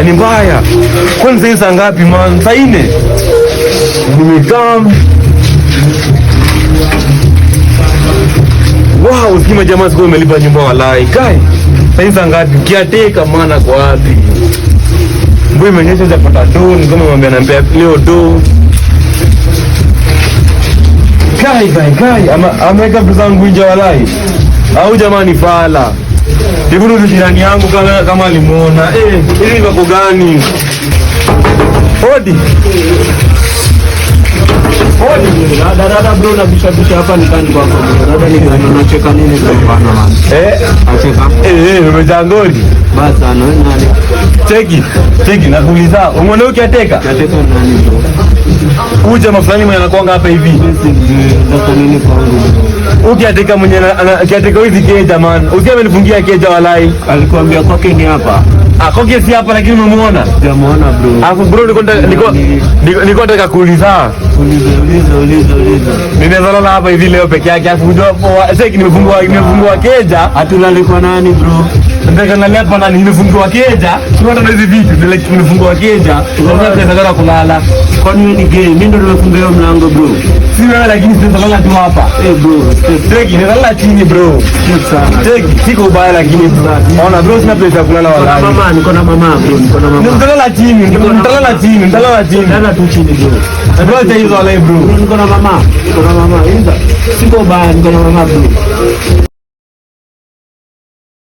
Ni mbaya. Kwani sasa saa ngapi man? Saa 4. Nimekam. Wow, sikima jamaa siko umelipa nyumba walai. Kai. Sasa saa ngapi? Kiateka maana kwa wapi? Mbona imenyesha za pata do, ni kama mwambia anambia leo do. Kai. Ameweka pesa zangu nje walai. Au jamani fala. Hivi ndio jirani yangu kama alimuona. Hivi wako gani? Hodi. Dada bro na bisha hapa ni kani kwako. Dada ni gani unacheka nini kwa bana man? Acheka. Umejangoni. Basi ana wewe nani? Cheki nakuuliza. Umeona ukiateka? Ateka nani bro? Uje mafulani mwenye anakuanga hapa hivi. Ndio nini kwangu? Ukiateka mwenye akiateka hizi keja man. Usiye amenifungia keja walai. Alikwambia kwake ni hapa. Kwake si hapa lakini umemuona? Sijamuona bro. Alafu bro niko nataka kuuliza. Uliza. Ninaweza lala hapa hivi leo peke yake. Alafu sasa nimefungua keja. Hatulali kwa nani bro? Nataka nalala hapa na nimefungua keja. Tunaona na hizi vitu vile nimefungua keja. Tunaona pesa za kulala. Kwani wewe ni gay? Mimi ndo nimefunga mlango bro. Si wewe lakini sisi tunalala tu hapa. Bro, Teki nalala chini bro. Teki siko ubaya lakini ona bro sina pesa kulala wala. Mama niko na mama bro, Nitalala chini. Nalala tu chini bro. Bro hizo wala bro. Niko na mama. Siko ubaya, niko na mama bro.